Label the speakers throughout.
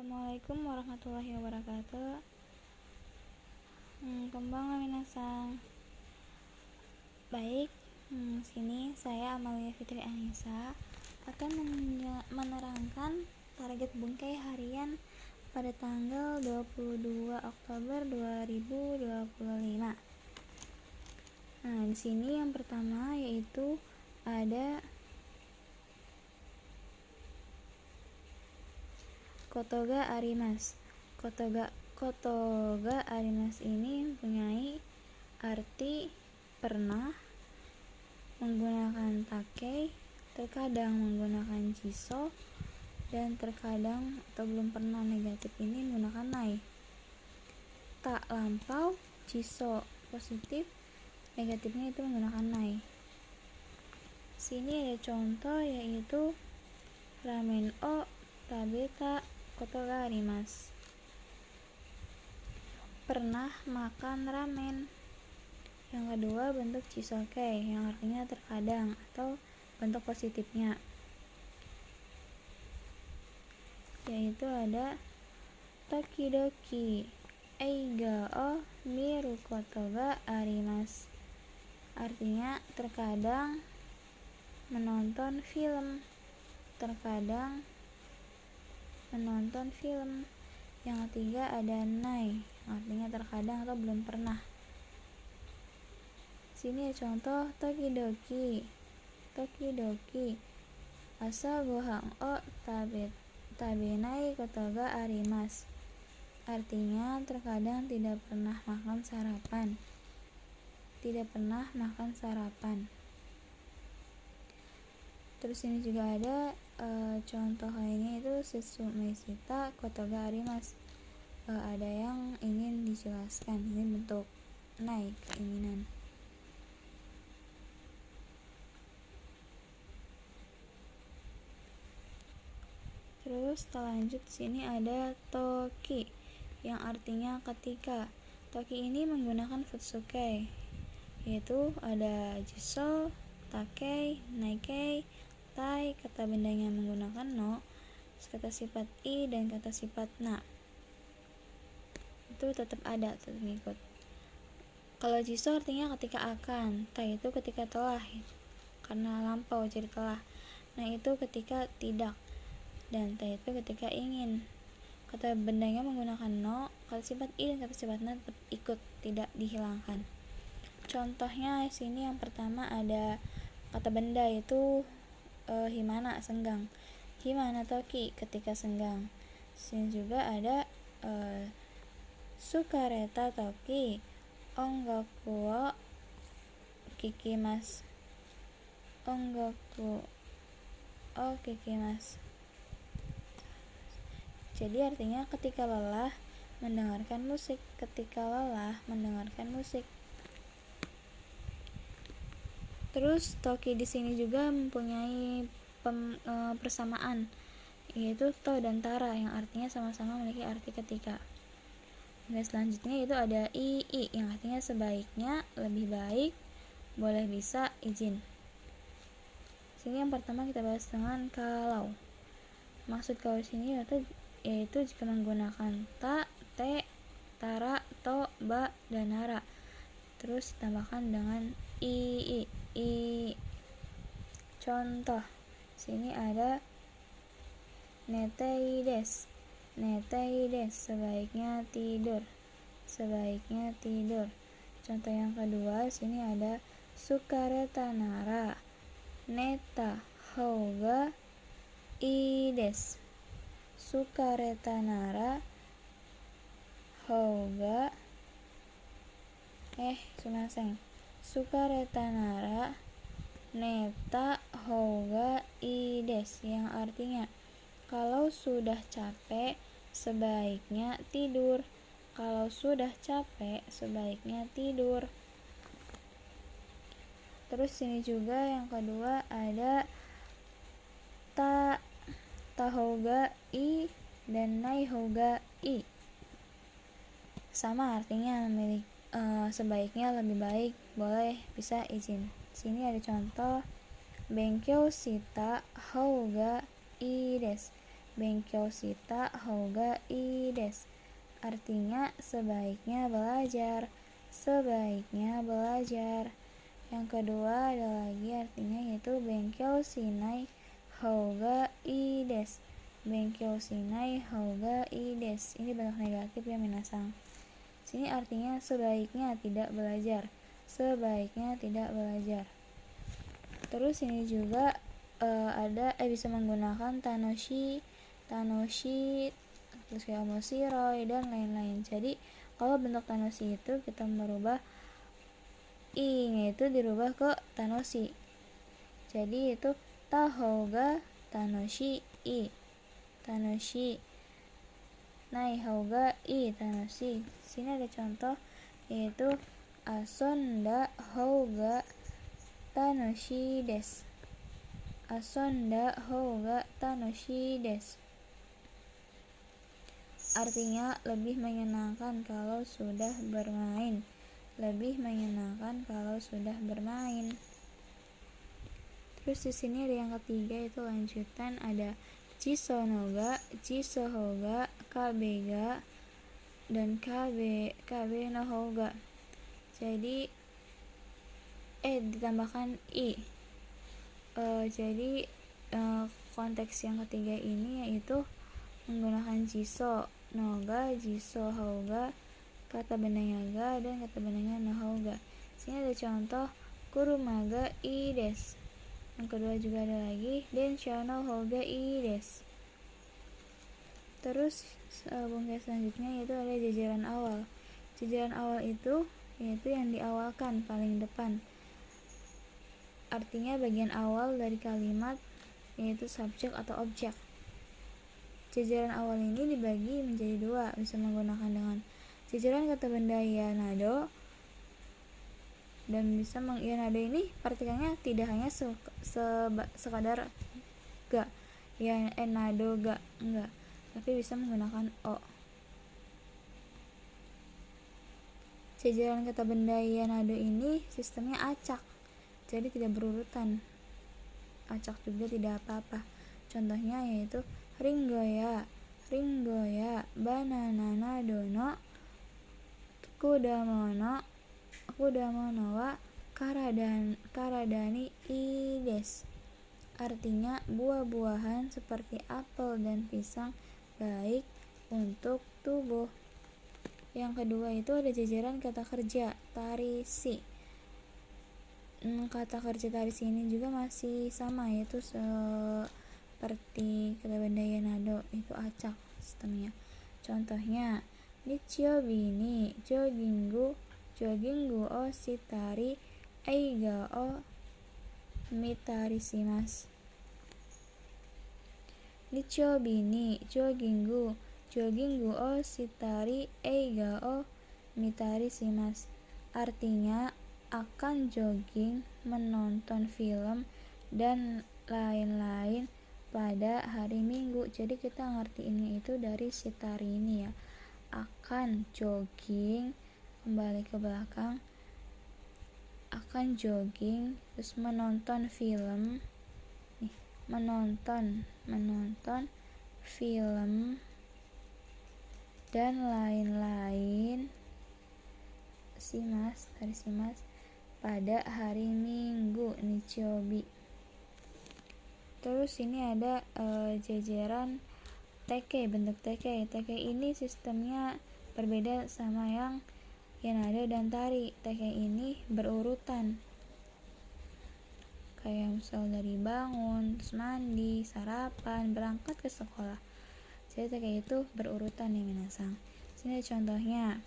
Speaker 1: Assalamualaikum warahmatullahi wabarakatuh. Konbanwa minasang. Baik, sini saya Amalia Fitri Anissa akan menerangkan target bungkai harian pada tanggal 22 Oktober 2025. Nah, di sini yang pertama yaitu ada Kotoga Arimas. Kotoga Arimas ini mempunyai arti pernah, menggunakan take, terkadang menggunakan jiso, dan terkadang atau belum pernah negatif ini menggunakan nai. Tak lampau, jiso positif, negatifnya itu menggunakan nai. Sini ada contoh yaitu ramen o tabeta kotoga arimasu. Pernah makan ramen. Yang kedua bentuk chisoke yang artinya terkadang atau bentuk positifnya, yaitu ada tokidoki eiga o miru kotoga arimasu, artinya terkadang menonton film, terkadang menonton film. Yang ketiga ada nai, artinya terkadang atau belum pernah. Sini contoh tokidoki asa gohan o tabenai kotoga arimasu, artinya terkadang tidak pernah makan sarapan. Terus ini juga ada contoh lainnya itu setsumeshita kotoga arimasu. Ada yang ingin dijelaskan, ini bentuk nai, keinginan. Terus lanjut sini ada toki yang artinya ketika. Toki ini menggunakan futsuke, yaitu ada jiso, take, naikei, tai, kata bendanya menggunakan no, kata sifat i dan kata sifat na. Itu tetap ada, tetap ngikut. Kalau jiso artinya ketika akan, tai itu ketika telah, karena lampau jadi telah. Nah itu ketika tidak, dan tai itu ketika ingin. Kata bendanya menggunakan no, kata sifat i dan kata sifat na tetap ikut, tidak dihilangkan. Contohnya sini yang pertama ada kata benda yaitu himana, senggang. Himana toki, ketika senggang. Sini juga ada sukareta toki ongaku wo kikimasu. Jadi artinya ketika lelah mendengarkan musik. Terus toki di sini juga mempunyai persamaan, yaitu to dan tara yang artinya sama-sama memiliki arti ketika. Dan selanjutnya itu ada i yang artinya sebaiknya, lebih baik, boleh, bisa, izin. Sini yang pertama kita bahas dengan kalau. Maksud kalau sini yaitu jika menggunakan ta, te, tara, to, ba, dan nara. Terus ditambahkan dengan i. Contoh sini ada netei desu, sebaiknya tidur. Contoh yang kedua sini ada sukareta nara neta houga ii desu. Sukareta nara houga sukareta nara neta houga ii desu, yang artinya kalau sudah capek sebaiknya tidur. Terus sini juga yang kedua ada tahouga i dan nai houga i. Sama artinya memiliki sebaiknya, lebih baik, boleh, bisa, izin. Sini ada contoh benkyou shita houga ii desu. benkyoushita houga ii desu. Artinya sebaiknya belajar, sebaiknya belajar. Yang kedua ada lagi artinya yaitu benkyou shinai houga ii desu. Benkyou shinai houga ii desu. Ini bentuk negatif ya minasang. Sini artinya sebaiknya tidak belajar, sebaiknya tidak belajar. Terus ini juga bisa menggunakan tanoshi, terus kayak omoshiroi dan lain-lain. Jadi kalau bentuk tanoshi itu kita merubah i nya itu dirubah ke tanoshi. Jadi itu tahouga tanoshi i, tanoshi nai houga i tanoshi. Sini ada contoh yaitu asonda houga tanoshi desu. Asonda houga tanoshi desu. Artinya lebih menyenangkan kalau sudah bermain. Lebih menyenangkan kalau sudah bermain. Terus di sini ada yang ketiga itu lanjutan ada jisonoga, jisohoga, kabega dan kabe no hoga. Jadi ditambahkan i. Jadi konteks yang ketiga ini yaitu menggunakan jiso noga, jiso houga, kata bendanya ga dan kata bendanya no houga. Sini ada contoh kurumaga ii desu. Yang kedua juga ada lagi densha no houga ii desu. Terus bungkai selanjutnya yaitu ada jajaran awal. Jajaran awal itu yaitu yang diawalkan paling depan. Artinya bagian awal dari kalimat yaitu subjek atau objek. Jajaran awal ini dibagi menjadi dua, bisa menggunakan dengan jajaran kata benda yanado dan bisa yanado ini partikelnya tidak hanya sekadar ga, nado ga, enggak, tapi bisa menggunakan o. Jajaran kata benda yanado ini sistemnya acak, jadi tidak berurutan. Acak juga tidak apa-apa. Contohnya yaitu ringoya, banana nado no kudamono wa karadani ii desu. Artinya buah-buahan seperti apel dan pisang baik untuk tubuh. Yang kedua itu ada jajaran kata kerja tarisi. Kata kerja tarisi ini juga masih sama, yaitu seperti kata benda yanado, itu acak sistemnya. Contohnya nichiyoubi ni jogging o shitari eiga o mitari shimasu. Nichiyoubi ni jogging o shitari eiga o mitari shimasu. Artinya akan jogging, menonton film dan lain-lain pada hari Minggu. Jadi kita ngertiinnya itu dari shitari ini ya. Akan jogging, kembali ke belakang, akan jogging, terus menonton film nih, menonton film dan lain-lain hari simas pada hari Minggu nichiyoubi. Terus ini ada jajaran teke, bentuk teke. Teke ini sistemnya berbeda sama yang yanado dan tari. Teke ini berurutan, kayak misal dari bangun, terus mandi, sarapan, berangkat ke sekolah. Jadi teke itu berurutan ya minasang. Sini contohnya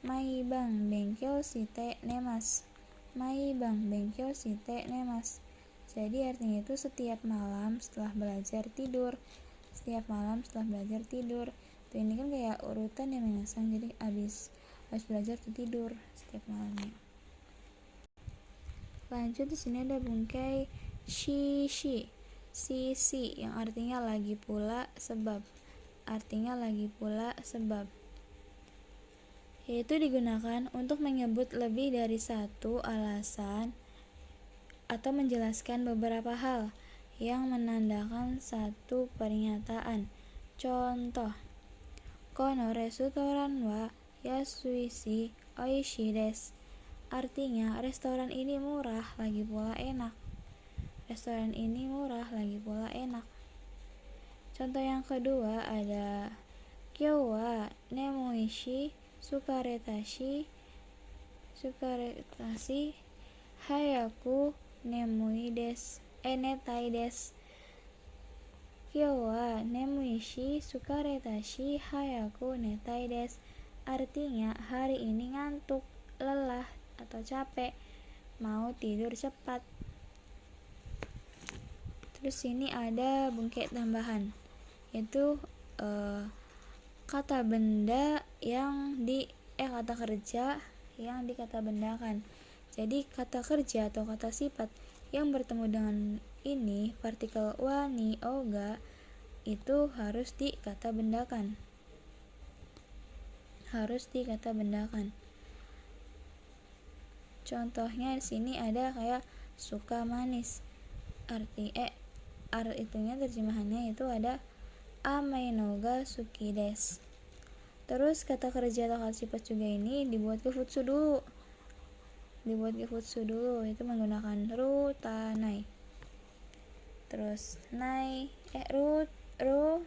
Speaker 1: maibang benkyou shite nemasu. Maibang benkyou shite nemasu. Jadi artinya itu setiap malam setelah belajar tidur. Setiap malam setelah belajar tidur. Tuh ini kan kayak urutan ya minasang. Jadi habis belajar tuh tidur setiap malamnya. Lanjut di sini ada bungkai shishi yang artinya lagi pula sebab. Artinya lagi pula sebab. Yaitu digunakan untuk menyebut lebih dari satu alasan atau menjelaskan beberapa hal yang menandakan satu pernyataan. Contoh, kono restoran wa yasuishi oishi desu. Artinya, restoran ini murah lagi pula enak. Restoran ini murah lagi pula enak. Contoh yang kedua ada kyou wa nemoishi sukaretashi hayaku netai desu. Kyou wa nemoishi sukaretashi hayaku netai desu. Artinya, hari ini ngantuk, lelah, atau capek, mau tidur cepat. Terus sini ada bungkek tambahan, yaitu kata benda yang kata kerja yang dikata bendakan. Jadi kata kerja atau kata sifat yang bertemu dengan ini, partikel wa, ni, o, ga, itu harus dikata bendakan. Contohnya di sini ada kayak suka manis. Itunya terjemahannya itu ada amai no ga suki desu. Terus kata kerja atau kata sifat juga ini dibuat ke futsu dulu. Itu menggunakan ru, ta, nai. Terus ru,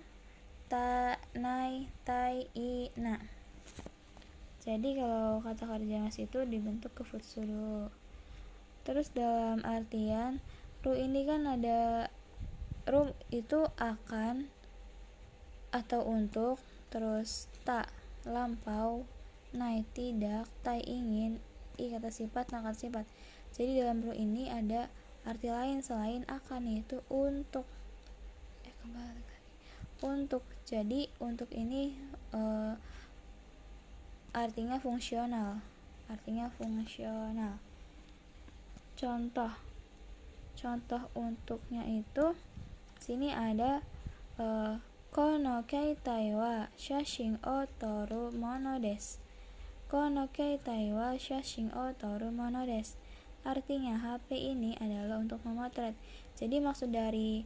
Speaker 1: ta, nai, tai, i, na. Jadi kalau kata kerja mas itu dibentuk ke futsu dulu. Terus dalam artian ru ini kan ada, ru itu akan atau untuk, terus ta lampau, nai tidak, tai ingin, i kata sifat, na kata sifat. Jadi dalam ru ini ada arti lain selain akan, yaitu untuk. Jadi untuk ini artinya fungsional. Contoh untuknya itu sini ada kono keitai wa shashin o toru mono desu. Artinya HP ini adalah untuk memotret. Jadi maksud dari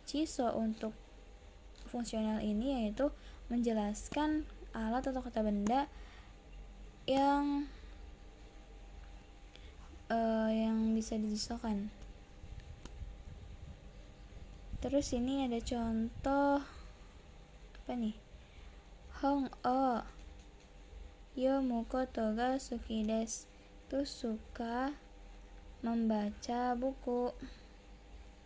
Speaker 1: ciso untuk fungsional ini yaitu menjelaskan alat atau kata benda yang bisa dicisokan. Terus ini ada contoh apa nih? Hong o yomu koto ga suki desu. Itu suka membaca buku.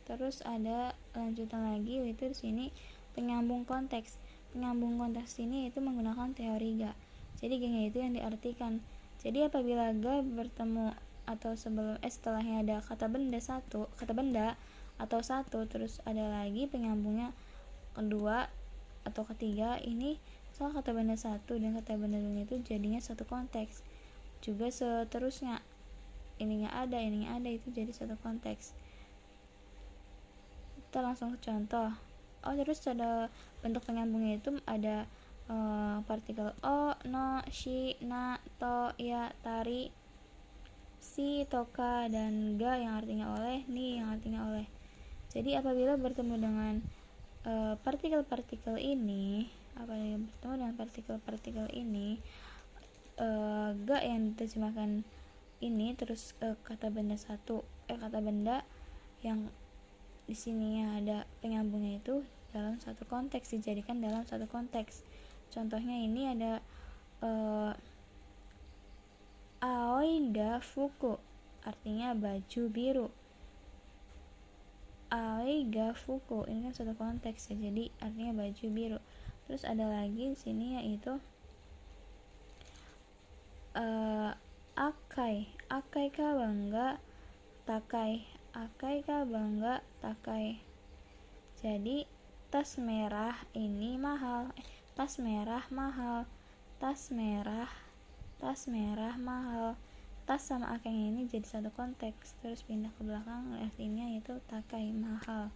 Speaker 1: Terus ada lanjutan lagi, yaitu di sini penyambung konteks. Penyambung konteks ini itu menggunakan teori ga. Jadi ga itu yang diartikan. Jadi apabila ga bertemu atau setelahnya ada kata benda atau satu, terus ada lagi penyambungnya kedua atau ketiga, ini soal kata benda satu dan kata benda dua itu jadinya satu konteks. Juga seterusnya, ininya ada, itu jadi satu konteks. Kita langsung ke contoh. Terus ada bentuk penyambungnya itu ada partikel o, no, shi, na, to, ya, tari, si, toka, dan ga yang artinya oleh, ni yang artinya oleh. Jadi apabila bertemu dengan partikel-partikel ini, ga yang diterjemahkan ini, terus kata benda yang di sini ada penyambungnya itu dalam satu konteks, dijadikan dalam satu konteks. Contohnya ini ada aoi ga fuku, artinya baju biru. Aoi ga fuku, ini kan satu konteks ya, jadi artinya baju biru. Terus ada lagi di sini yaitu akai ka bangga takai. Jadi tas merah ini mahal. Tas sama akai ini jadi satu konteks. Terus pindah ke belakang, artinya itu takai, mahal.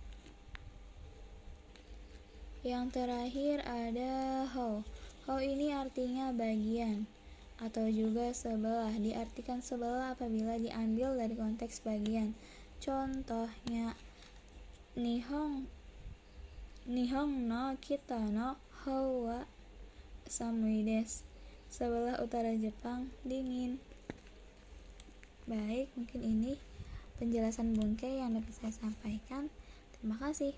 Speaker 1: Yang terakhir ada hou. Hou ini artinya bagian atau juga sebelah. Diartikan sebelah apabila diambil dari konteks bagian. Contohnya Nihong Nihong no kita no hou wa samui desu. Sebelah utara Jepang dingin. Baik, mungkin ini penjelasan Bungke yang dapat saya sampaikan. Terima kasih.